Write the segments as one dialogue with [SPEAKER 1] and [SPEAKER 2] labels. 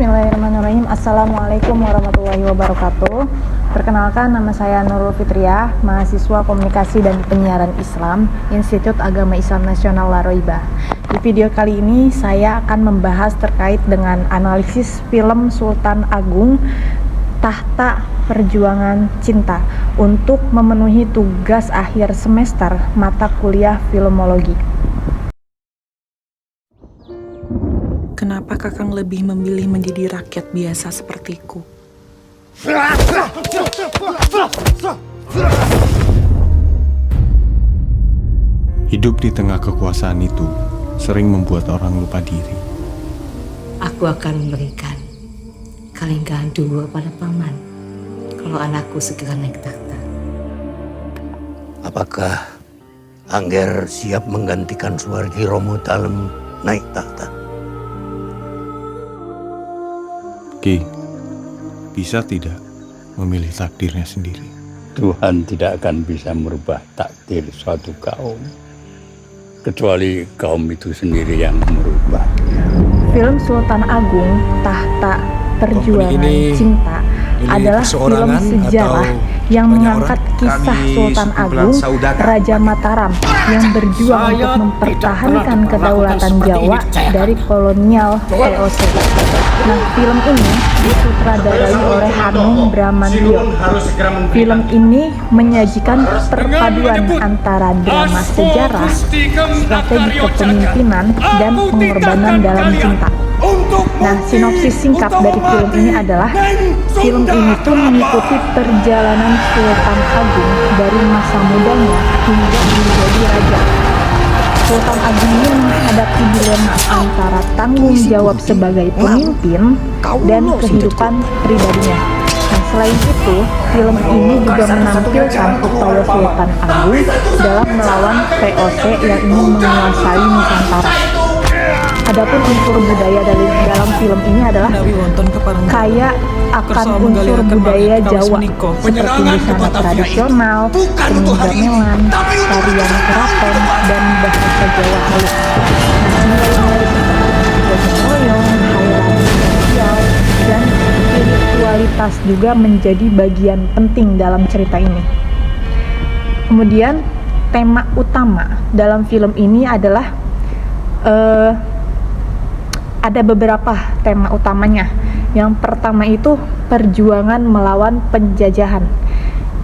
[SPEAKER 1] Bismillahirrahmanirrahim. Assalamualaikum warahmatullahi wabarakatuh. Perkenalkan, nama saya Nurul Fitriah, mahasiswa Komunikasi dan Penyiaran Islam, Institut Agama Islam Nasional Laroibah. Di video kali ini saya akan membahas terkait dengan analisis film Sultan Agung Tahta Perjuangan Cinta untuk memenuhi tugas akhir semester mata kuliah filmologi.
[SPEAKER 2] Kenapa Kakang lebih memilih menjadi rakyat biasa sepertiku?
[SPEAKER 3] Hidup di tengah kekuasaan itu sering membuat orang lupa diri.
[SPEAKER 4] Aku akan memberikan kalinggahan dua pada paman kalau anakku segera naik takhta.
[SPEAKER 5] Apakah Angger siap menggantikan Suwargi Romo Dalem naik takhta?
[SPEAKER 3] Ki, bisa tidak memilih takdirnya sendiri?
[SPEAKER 6] Tuhan tidak akan bisa merubah takdir suatu kaum, kecuali kaum itu sendiri yang merubahnya.
[SPEAKER 1] Film Sultan Agung Tahta Perjuangan Cinta adalah film sejarah yang mengangkat kisah Sultan Agung Raja Mataram yang berjuang untuk mempertahankan kedaulatan Jawa dari kolonial VOC. Nah, film ini disutradarai oleh Hanung Bramantyo. Film ini menyajikan perpaduan antara drama sejarah, strategi kepemimpinan, dan pengorbanan dalam cinta. Nah, sinopsis singkat dari film ini adalah film ini tuh mengikuti perjalanan Sultan Agung dari masa mudanya hingga menjadi raja. Sultan Agung ini menghadapi dilema antara tanggung jawab sebagai pemimpin dan kehidupan pribadinya. Nah, selain itu, film ini juga menampilkan upaya Sultan Agung dalam melawan VOC yang ingin menguasai Nusantara. Adapun unsur budaya dalam film ini adalah kaya akan unsur budaya Jawa seperti busana tradisional, seni gamelan, tarian keraton, dan bahasa Jawa halus. Nilai-nilai seperti gotong royong, hari sosial, dan spiritualitas juga menjadi bagian penting dalam cerita ini. Kemudian tema utama dalam film ini adalah ada beberapa tema utamanya. Yang pertama itu perjuangan melawan penjajahan,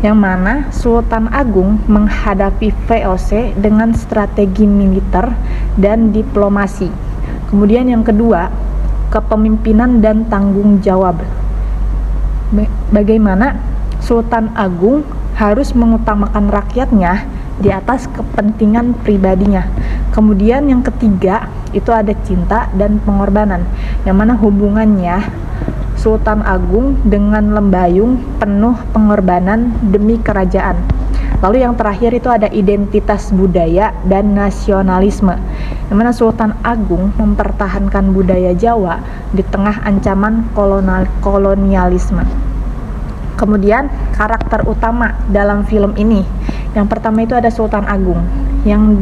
[SPEAKER 1] yang mana Sultan Agung menghadapi VOC dengan strategi militer dan diplomasi. Kemudian yang kedua, kepemimpinan dan tanggung jawab. Bagaimana Sultan Agung harus mengutamakan rakyatnya di atas kepentingan pribadinya. Kemudian yang ketiga itu ada cinta dan pengorbanan, yang mana hubungannya Sultan Agung dengan Lembayung penuh pengorbanan demi kerajaan. Lalu yang terakhir itu ada identitas budaya dan nasionalisme, yang mana Sultan Agung mempertahankan budaya Jawa di tengah ancaman kolonialisme. Kemudian karakter utama dalam film ini, yang pertama itu ada Sultan Agung yang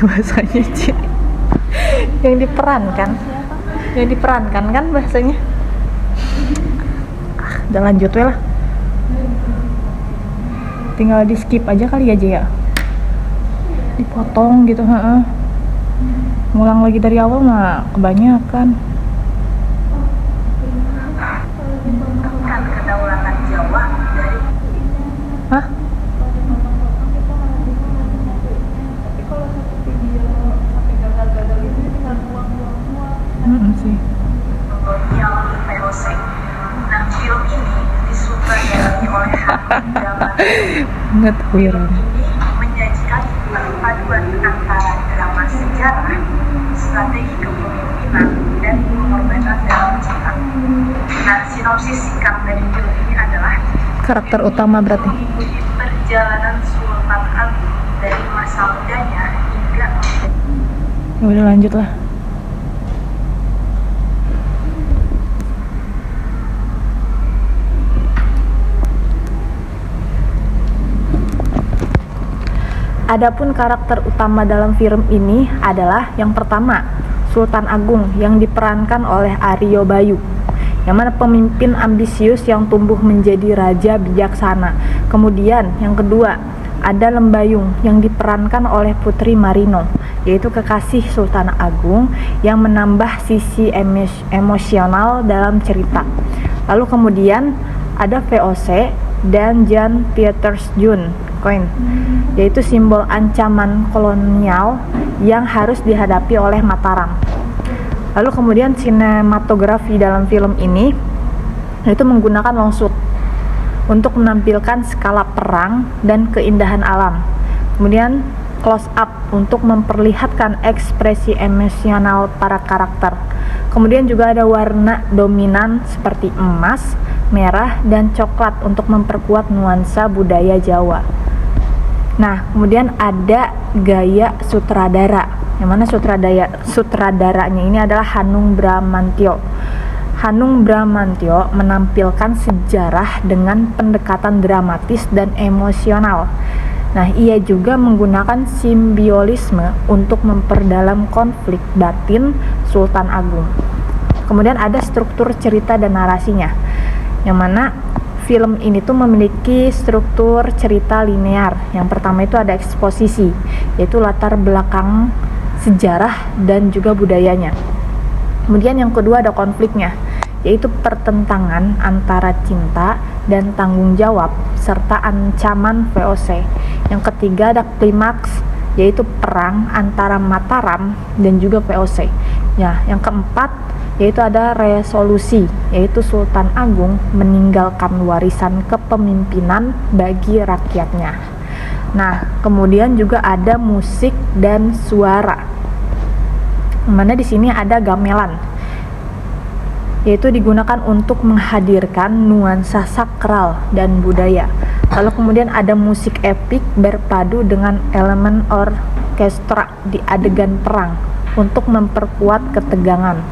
[SPEAKER 1] bahasanya Ci? yang diperankan kan bahasanya. Udah lanjut we lah, tinggal di skip aja kali aja ya, dipotong gitu. Ngulang lagi dari awal mah kebanyakan. Kedaulatan Jawa dari Hah? Tapi kalau seperti dia sampai gagal-gagal itu tinggal buang-buang sih. Kolonial VOC. Nah, film ini disutradarai oleh Hanung Bramantyo. Menyajikan perpaduan antara drama sejarah, strategi kepemimpinan, dan pengorbanan dalam cinta. Nah, sinopsis singkat dari film ini adalah karakter utama berarti mengikuti perjalanan Sultan Agung dari masa mudanya hingga. Ya udah lanjut lah. Adapun karakter utama dalam film ini adalah yang pertama, Sultan Agung yang diperankan oleh Aryo Bayu, yang mana pemimpin ambisius yang tumbuh menjadi raja bijaksana. Kemudian yang kedua, ada Lembayung yang diperankan oleh Putri Marino, yaitu kekasih Sultan Agung yang menambah sisi emosional dalam cerita. Lalu kemudian ada VOC dan Jan Pieterszoon Koen, yaitu simbol ancaman kolonial yang harus dihadapi oleh Mataram. Lalu kemudian sinematografi dalam film ini itu menggunakan long shoot untuk menampilkan skala perang dan keindahan alam. Kemudian close up untuk memperlihatkan ekspresi emosional para karakter. Kemudian juga ada warna dominan seperti emas, merah, dan coklat untuk memperkuat nuansa budaya Jawa. Nah, kemudian ada gaya sutradara, yang mana sutradaranya ini adalah Hanung Bramantyo. Hanung Bramantyo menampilkan sejarah dengan pendekatan dramatis dan emosional. Nah, ia juga menggunakan simbiolisme untuk memperdalam konflik batin Sultan Agung. Kemudian ada struktur cerita dan narasinya, yang mana film ini tuh memiliki struktur cerita linear. Yang pertama itu ada eksposisi, yaitu latar belakang sejarah dan juga budayanya. Kemudian yang kedua ada konfliknya, yaitu pertentangan antara cinta dan tanggung jawab serta ancaman VOC. Yang ketiga ada klimaks, yaitu perang antara Mataram dan juga VOC. Ya, yang keempat yaitu ada resolusi, yaitu Sultan Agung meninggalkan warisan kepemimpinan bagi rakyatnya. Nah, kemudian juga ada musik dan suara, mana di sini ada gamelan, yaitu digunakan untuk menghadirkan nuansa sakral dan budaya. Lalu kemudian ada musik epik berpadu dengan elemen orkestra di adegan perang untuk memperkuat ketegangan.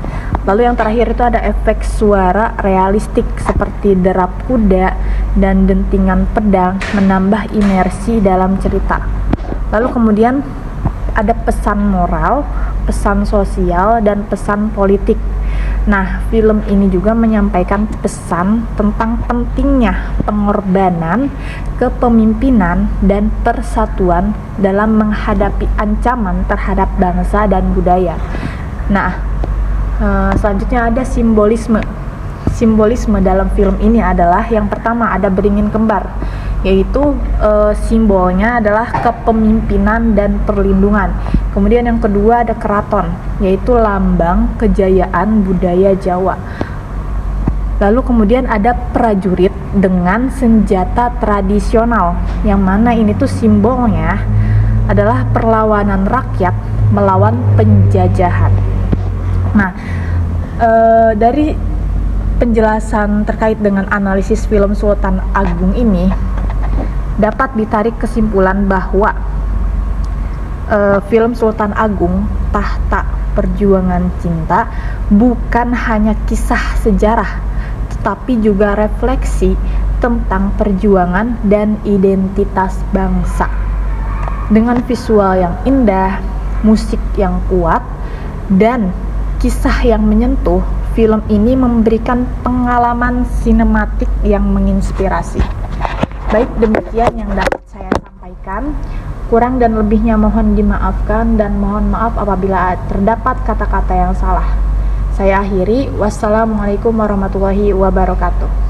[SPEAKER 1] Lalu yang terakhir itu ada efek suara realistik seperti derap kuda dan dentingan pedang menambah imersi dalam cerita. Lalu kemudian ada pesan moral, pesan sosial, dan pesan politik. Nah, film ini juga menyampaikan pesan tentang pentingnya pengorbanan, kepemimpinan, dan persatuan dalam menghadapi ancaman terhadap bangsa dan budaya. Nah, selanjutnya ada simbolisme. Simbolisme dalam film ini adalah yang pertama ada beringin kembar, yaitu simbolnya adalah kepemimpinan dan perlindungan. Kemudian yang kedua ada keraton, yaitu lambang kejayaan budaya Jawa. Lalu kemudian ada prajurit dengan senjata tradisional, yang mana ini tuh simbolnya adalah perlawanan rakyat melawan penjajahan. Nah, dari penjelasan terkait dengan analisis film Sultan Agung ini dapat ditarik kesimpulan bahwa film Sultan Agung Tahta Perjuangan Cinta bukan hanya kisah sejarah, tetapi juga refleksi tentang perjuangan dan identitas bangsa. Dengan visual yang indah, musik yang kuat, dan kisah yang menyentuh, film ini memberikan pengalaman sinematik yang menginspirasi. Baik, demikian yang dapat saya sampaikan. Kurang dan lebihnya mohon dimaafkan, dan mohon maaf apabila terdapat kata-kata yang salah. Saya akhiri. Wassalamualaikum warahmatullahi wabarakatuh.